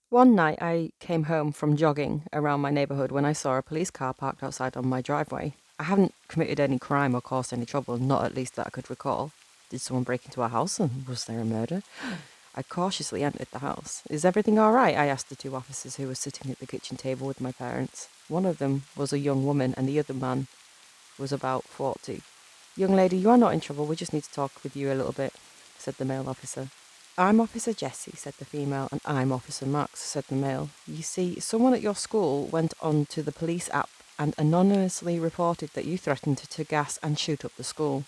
One night I came home from jogging around my neighbourhood when I saw a police car parked outside on my driveway. I haven't committed any crime or caused any trouble, not at least that I could recall. Did someone break into our house and was there a murder? I cautiously entered the house. Is everything all right? I asked the two officers who were sitting at the kitchen table with my parents. One of them was a young woman and the other man was about 40. Young lady, you are not in trouble. We just need to talk with you a little bit, said the male officer. I'm Officer Jessie, said the female, and I'm Officer Max, said the male. You see, someone at your school went on to the police app and anonymously reported that you threatened to gas and shoot up the school.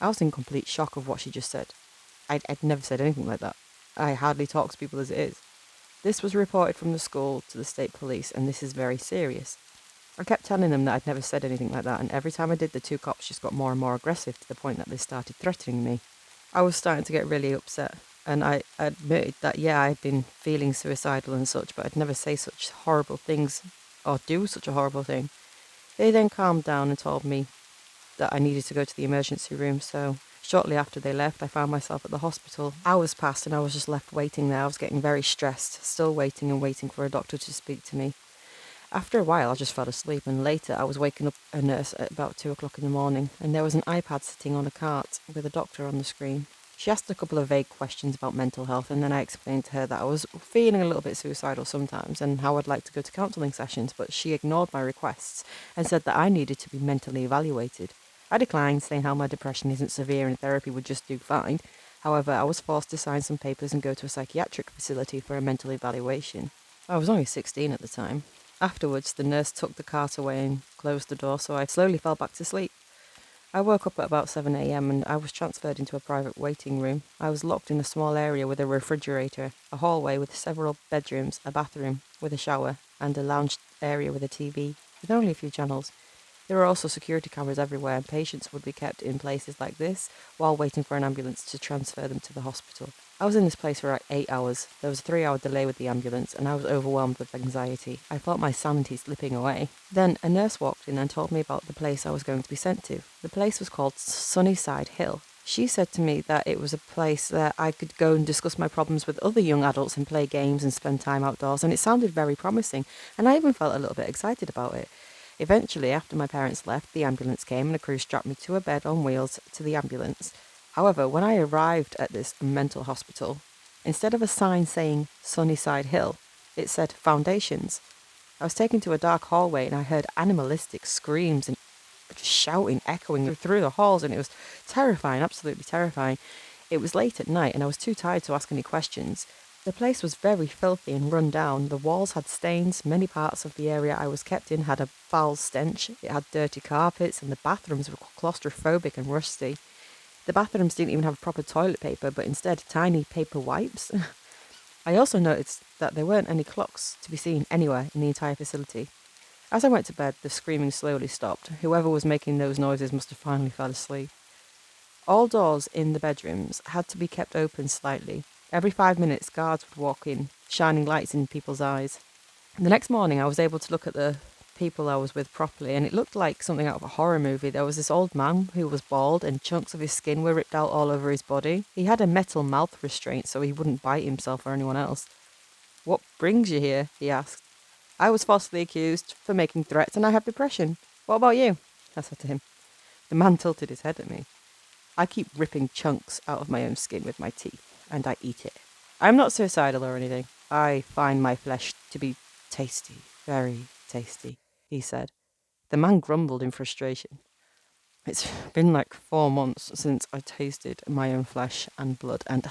I was in complete shock of what she just said. I'd never said anything like that. I hardly talk to people as it is. This was reported from the school to the state police, and this is very serious. I kept telling them that I'd never said anything like that, and every time I did, the two cops just got more and more aggressive to the point that they started threatening me. I was starting to get really upset, and I admitted that, yeah, I'd been feeling suicidal and such, but I'd never say such horrible things or do such a horrible thing. They then calmed down and told me that I needed to go to the emergency room, so shortly after they left, I found myself at the hospital. Hours passed and I was just left waiting there. I was getting very stressed, still waiting and waiting for a doctor to speak to me. After a while, I just fell asleep, and later I was waking up a nurse at about 2 o'clock in the morning, and there was an iPad sitting on a cart with a doctor on the screen. She asked a couple of vague questions about mental health, and then I explained to her that I was feeling a little bit suicidal sometimes and how I'd like to go to counselling sessions, but she ignored my requests and said that I needed to be mentally evaluated. I declined, saying how my depression isn't severe and therapy would just do fine. However, I was forced to sign some papers and go to a psychiatric facility for a mental evaluation. I was only 16 at the time. Afterwards, the nurse took the cart away and closed the door, so I slowly fell back to sleep. I woke up at about 7 a.m. and I was transferred into a private waiting room. I was locked in a small area with a refrigerator, a hallway with several bedrooms, a bathroom with a shower, and a lounge area with a TV, with only a few channels. There were also security cameras everywhere, and patients would be kept in places like this while waiting for an ambulance to transfer them to the hospital. I was in this place for like 8 hours. There was a 3-hour delay with the ambulance, and I was overwhelmed with anxiety. I felt my sanity slipping away. Then a nurse walked in and told me about the place I was going to be sent to. The place was called Sunnyside Hill. She said to me that it was a place that I could go and discuss my problems with other young adults and play games and spend time outdoors, and it sounded very promising, and I even felt a little bit excited about it. Eventually, after my parents left, the ambulance came and a crew strapped me to a bed on wheels to the ambulance. However, when I arrived at this mental hospital, instead of a sign saying Sunnyside Hill, it said Foundations. I was taken to a dark hallway and I heard animalistic screams and shouting echoing through the halls, and it was terrifying, absolutely terrifying. It was late at night and I was too tired to ask any questions. The place was very filthy and run down. The walls had stains. Many parts of the area I was kept in had a foul stench. It had dirty carpets, and the bathrooms were claustrophobic and rusty. The bathrooms didn't even have proper toilet paper, but instead tiny paper wipes. I also noticed that there weren't any clocks to be seen anywhere in the entire facility. As I went to bed, the screaming slowly stopped. Whoever was making those noises must have finally fell asleep. All doors in the bedrooms had to be kept open slightly. Every 5 minutes, guards would walk in, shining lights in people's eyes. The next morning, I was able to look at the people I was with properly, and it looked like something out of a horror movie. There was this old man who was bald, and chunks of his skin were ripped out all over his body. He had a metal mouth restraint so he wouldn't bite himself or anyone else. "What brings you here?" he asked. "I was falsely accused for making threats, and I have depression. What about you?" I said to him. The man tilted his head at me. "I keep ripping chunks out of my own skin with my teeth, and I eat it. I'm not suicidal or anything. I find my flesh to be tasty, very tasty," he said. The man grumbled in frustration. "It's been like 4 months since I tasted my own flesh and blood, and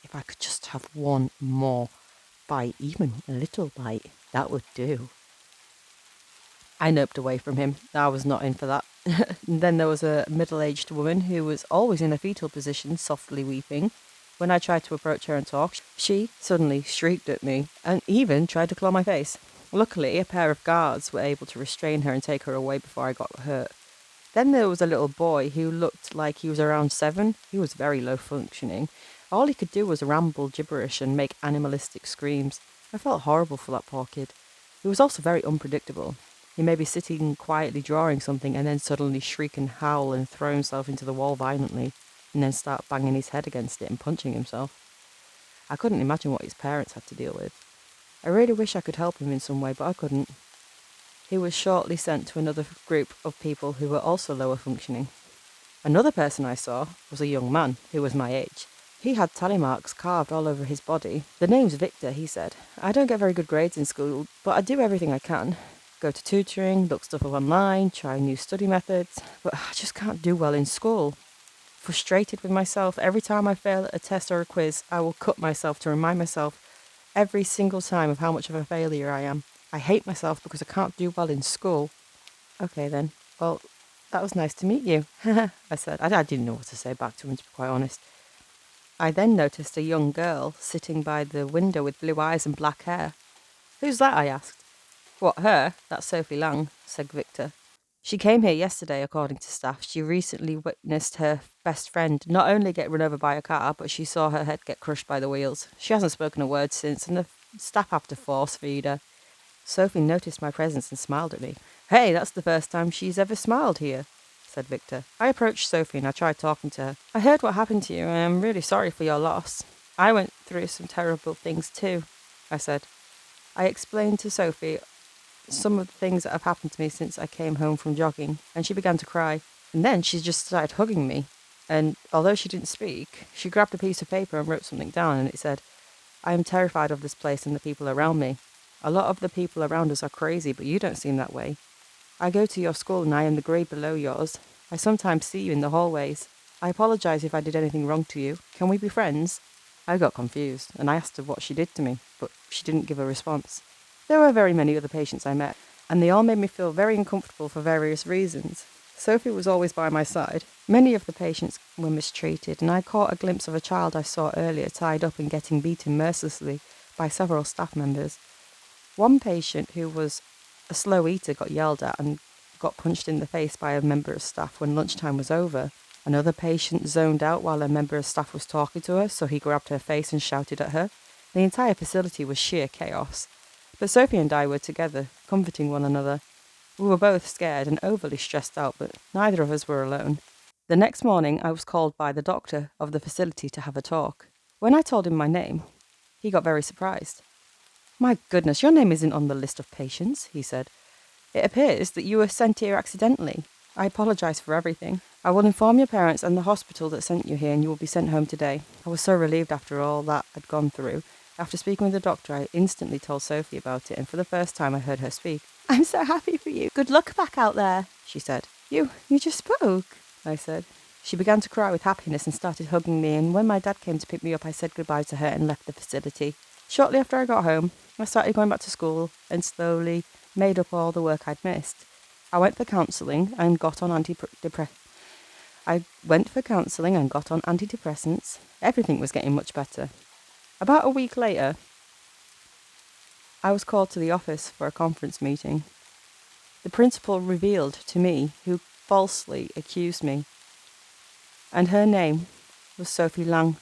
if I could just have one more bite, even a little bite, that would do." I noped away from him. I was not in for that. Then there was a middle-aged woman who was always in a fetal position, softly weeping. When I tried to approach her and talk, she suddenly shrieked at me and even tried to claw my face. Luckily, a pair of guards were able to restrain her and take her away before I got hurt. Then there was a little boy who looked like he was around 7. He was very low functioning. All he could do was ramble gibberish and make animalistic screams. I felt horrible for that poor kid. He was also very unpredictable. He may be sitting quietly drawing something and then suddenly shriek and howl and throw himself into the wall violently, and then start banging his head against it and punching himself. I couldn't imagine what his parents had to deal with. I really wish I could help him in some way, but I couldn't. He was shortly sent to another group of people who were also lower functioning. Another person I saw was a young man who was my age. He had tally marks carved all over his body. The name's Victor, he said. I don't get very good grades in school, but I do everything I can. Go to tutoring, look stuff up online, try new study methods, but I just can't do well in school. Frustrated with myself, every time I fail at a test or a quiz, I will cut myself to remind myself every single time of how much of a failure I am. I hate myself because I can't do well in school. Okay then, well, that was nice to meet you, I said. I didn't know what to say back to him, to be quite honest. I then noticed a young girl sitting by the window with blue eyes and black hair. Who's that? I asked. What, her? That's Sophie Lang, said Victor. She came here yesterday, according to staff. She recently witnessed her best friend not only get run over by a car, but she saw her head get crushed by the wheels. She hasn't spoken a word since, and the staff have to force feed her. Sophie noticed my presence and smiled at me. Hey, that's the first time she's ever smiled here, said Victor. I approached Sophie and I tried talking to her. I heard what happened to you and I'm really sorry for your loss. I went through some terrible things too, I said. I explained to Sophie some of the things that have happened to me since I came home from jogging, and she began to cry. And then she just started hugging me. And although she didn't speak, she grabbed a piece of paper and wrote something down, and it said, I am terrified of this place and the people around me. A lot of the people around us are crazy, but you don't seem that way. I go to your school and I am the grade below yours. I sometimes see you in the hallways. I apologise if I did anything wrong to you. Can we be friends? I got confused, and I asked her what she did to me, but she didn't give a response. There were very many other patients I met, and they all made me feel very uncomfortable for various reasons. Sophie was always by my side. Many of the patients were mistreated, and I caught a glimpse of a child I saw earlier tied up and getting beaten mercilessly by several staff members. One patient who was a slow eater got yelled at and got punched in the face by a member of staff when lunchtime was over. Another patient zoned out while a member of staff was talking to her, so he grabbed her face and shouted at her. The entire facility was sheer chaos. But Sophie and I were together, comforting one another. We were both scared and overly stressed out, but neither of us were alone. The next morning, I was called by the doctor of the facility to have a talk. When I told him my name, he got very surprised. My goodness, your name isn't on the list of patients, he said. It appears that you were sent here accidentally. I apologise for everything. I will inform your parents and the hospital that sent you here, and you will be sent home today. I was so relieved after all that I'd gone through. After speaking with the doctor, I instantly told Sophie about it, and for the first time I heard her speak. I'm so happy for you. Good luck back out there, she said. You just spoke, I said. She began to cry with happiness and started hugging me, and when my dad came to pick me up, I said goodbye to her and left the facility. Shortly after I got home, I started going back to school and slowly made up all the work I'd missed. I went for counselling and got on antidepressants. Everything was getting much better. About a week later, I was called to the office for a conference meeting. The principal revealed to me who falsely accused me, and her name was Sophie Lang.